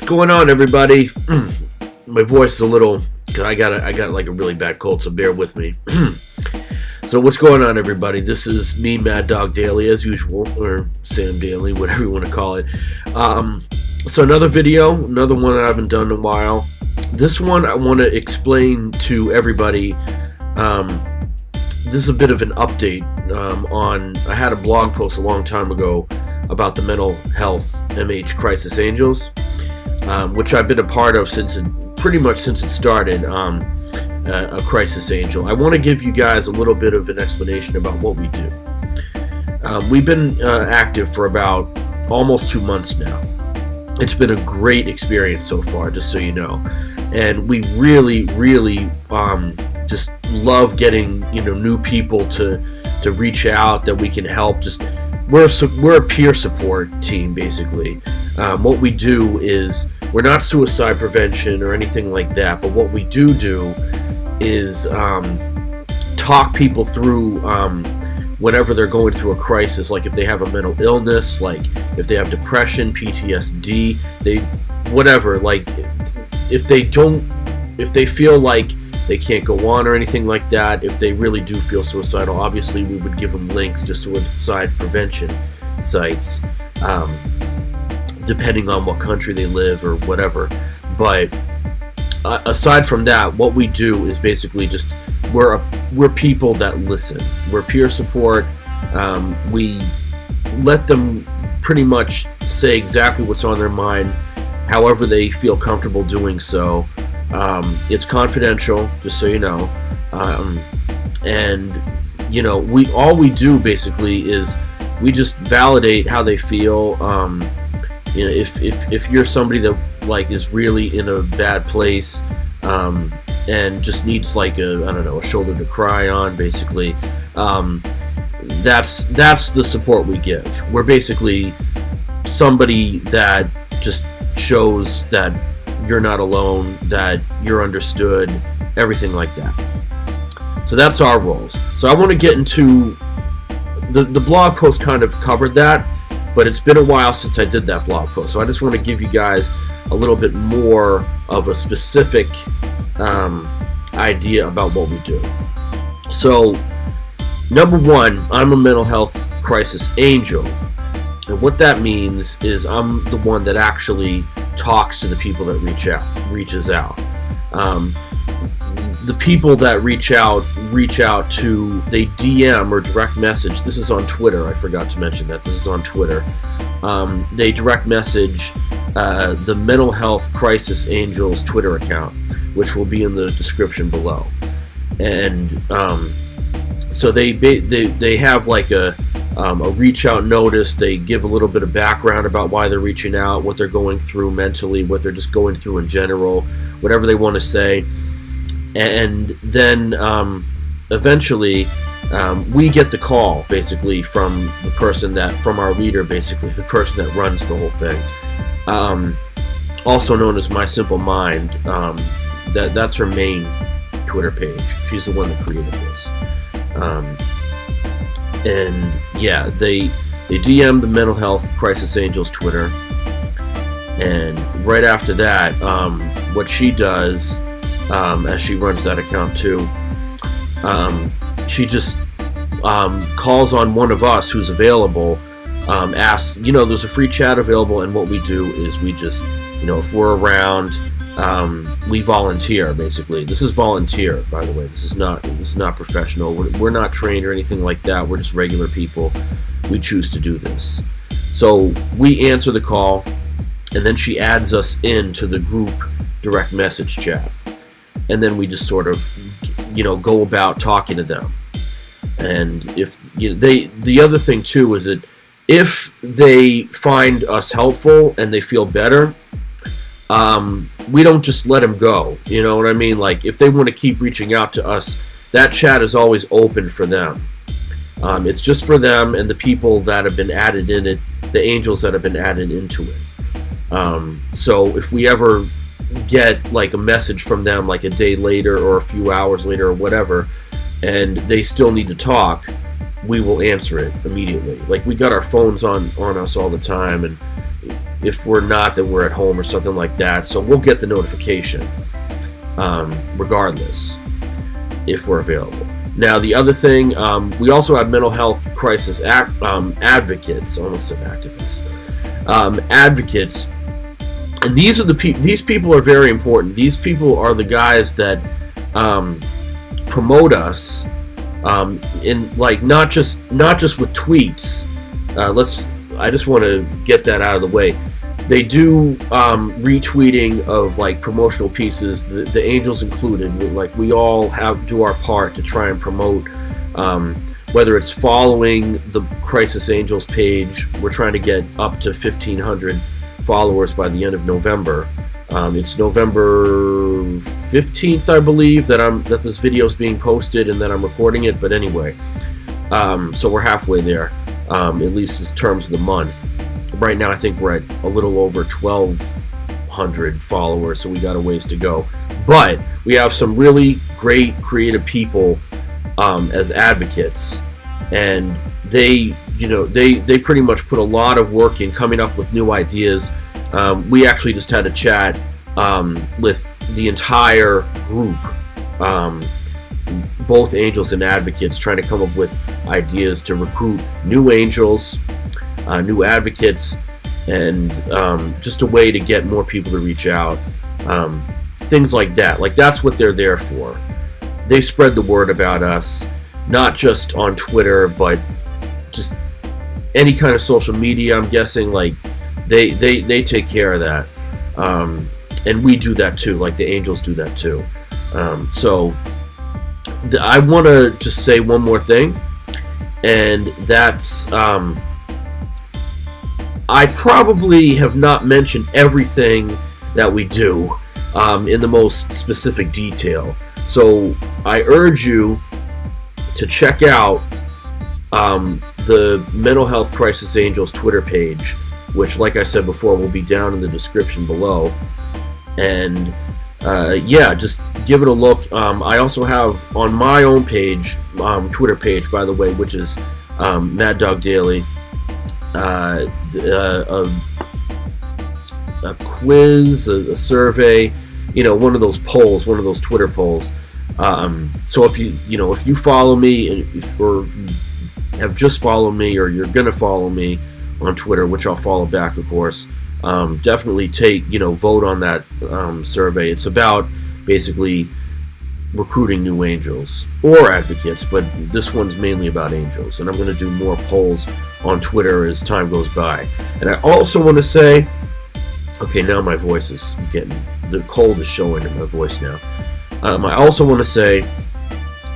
going on, everybody? My voice is a little, I got like a really bad cold, so bear with me. So what's going on, everybody? This is me, Mad Dog Daily, as usual, or Sam Daily, whatever you want to call it. So another video, another one that I haven't done in a while. This one I want to explain to everybody. This is a bit of an update I had a blog post a long time ago about the mental health MH Crisis Angels, which I've been a part of pretty much since it started, a crisis angel. I want to give you guys a little bit of an explanation about what we do. We've been active for about almost 2 months now. It's been a great experience so far, just so you know, and we really just love getting new people to reach out that we can help. We're a peer support team, basically. What we do is, we're not suicide prevention or anything like that, but what we do is talk people through whenever they're going through a crisis, like if they have a mental illness, like if they have depression, PTSD, if they feel like they can't go on or anything like that, if they really do feel suicidal, obviously we would give them links just to suicide prevention sites, depending on what country they live or whatever. But aside from that, what we do is basically just we're people that listen. We're peer support. We let them pretty much say exactly what's on their mind, however they feel comfortable doing so. It's confidential, just so you know. And all we do basically is we just validate how they feel. If you're somebody that is really in a bad place, and just needs a shoulder to cry on, basically, that's the support we give. We're basically somebody that just shows that you're not alone, that you're understood, everything like that. So that's our roles. So I want to get into the blog post kind of covered that, but it's been a while since I did that blog post. So I just want to give you guys a little bit more of a specific idea about what we do. So, number one, I'm a mental health crisis angel. And what that means is I'm the one that actually talks to the people that reaches out. The people that reach out to, they DM or direct message. This is on Twitter. I forgot to mention that. This is on Twitter. They direct message the Mental Health Crisis Angels Twitter account, which will be in the description below. And so they have a reach out notice. They give a little bit of background about why they're reaching out, what they're going through mentally, what they're just going through in general, whatever they want to say. And then eventually we get the call, basically, from our leader, basically the person that runs the whole thing, also known as MySimpleMind. That's her main Twitter page. She's the one that created this. And yeah, they DM the Mental Health Crisis Angels Twitter, and right after that, what she does, as she runs that account too, she just calls on one of us who's available, asks, there's a free chat available, and what we do is we just, if we're around, we volunteer, basically. This is volunteer, by the way. This is not professional. We're not trained or anything like that. We're just regular people. We choose to do this. So we answer the call, and then she adds us into the group direct message chat. And then we just sort of, go about talking to them. And if the other thing too is that if they find us helpful and they feel better, we don't just let them go. You know what I mean? Like, if they want to keep reaching out to us, that chat is always open for them. It's just for them and the people that have been added in it, the angels that have been added into it. So if we ever get a message from them a day later or a few hours later or whatever, and they still need to talk, we will answer it immediately. We got our phones on us all the time, and If we're not, then we're at home or something like that. So we'll get the notification regardless if we're available. Now, the other thing, we also have mental health crisis advocates, almost said activists, advocates, and these are these people are very important. These people are the guys that promote us in, like, not just with tweets. I just want to get that out of the way. They do retweeting of, like, promotional pieces, the Angels included. Like, we all do our part to try and promote, whether it's following the Crisis Angels page. We're trying to get up to 1,500 followers by the end of November. It's November 15th, I believe, that this video is being posted and that I'm recording it. But anyway, so we're halfway there, at least in terms of the month. Right now, I think we're at a little over 1,200 followers, so we got a ways to go. But we have some really great creative people as advocates, and they pretty much put a lot of work in coming up with new ideas. We actually just had a chat with the entire group, both Angels and advocates, trying to come up with ideas to recruit new Angels, new advocates, and just a way to get more people to reach out. Things like that. Like, that's what they're there for. They spread the word about us, not just on Twitter, but just any kind of social media. I'm guessing, like, they take care of that, and we do that too. Like, the Angels do that too. So I want to just say one more thing, and that's I probably have not mentioned everything that we do in the most specific detail. So I urge you to check out the Mental Health Crisis Angels Twitter page, which, like I said before, will be down in the description below. And yeah, just give it a look. I also have on my own page, Twitter page, by the way, which is Mad Dog Daily, a quiz, a survey, one of those polls, one of those Twitter polls. So if you follow me, or have just followed me, or you're gonna follow me on Twitter, which I'll follow back, of course, definitely vote on that survey. It's about basically recruiting new Angels or advocates, but this one's mainly about Angels, and I'm going to do more polls on Twitter as time goes by. And I also want to say, okay, now my voice is the cold is showing in my voice now. I also want to say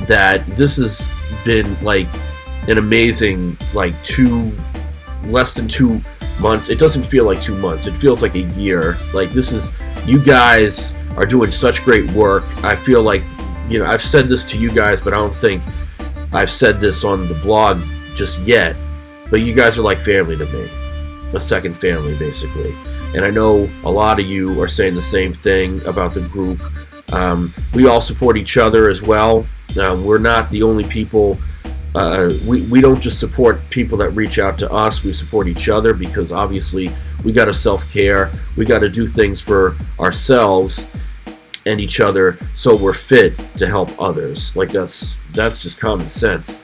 that this has been, like, an amazing, like, less than 2 months. It doesn't feel like 2 months. It feels like a year. Like, you guys are doing such great work. I feel like, I've said this to you guys, but I don't think I've said this on the blog just yet. But you guys are like family to me. A second family, basically. And I know a lot of you are saying the same thing about the group. We all support each other as well. We're not the only people. We don't just support people that reach out to us. We support each other, because obviously we got to self-care. We got to do things for ourselves and each other, so we're fit to help others. Like, that's just common sense.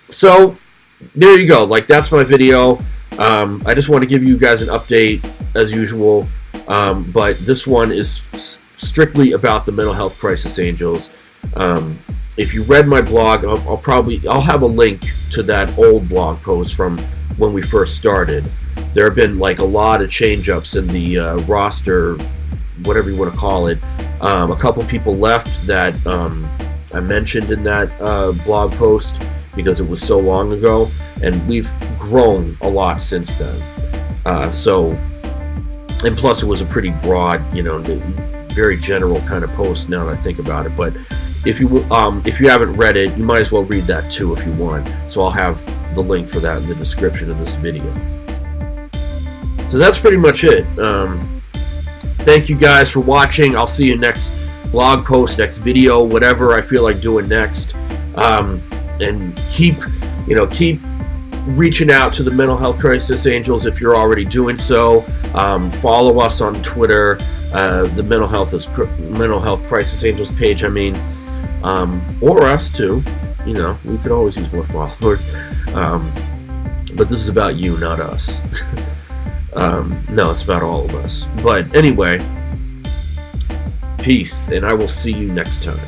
So there you go. Like, that's my video. I just want to give you guys an update as usual, but this one is strictly about the Mental Health Crisis Angels. If you read my blog, I'll have a link to that old blog post from when we first started. There have been, like, a lot of change-ups in the roster, whatever you want to call it. A couple people left that I mentioned in that blog post because it was so long ago, and we've grown a lot since then. And plus it was a pretty broad, very general kind of post now that I think about it. But if you haven't read it, you might as well read that too if you want. So I'll have the link for that in the description of this video. So that's pretty much it. Thank you guys for watching. I'll see you next blog post, next video, whatever I feel like doing next. And keep reaching out to the Mental Health Crisis Angels if you're already doing so. Follow us on Twitter, the Mental Health Crisis Angels page. I mean, or us too. You know, we could always use more followers. But this is about you, not us. No, it's about all of us. But anyway, peace, and I will see you next time.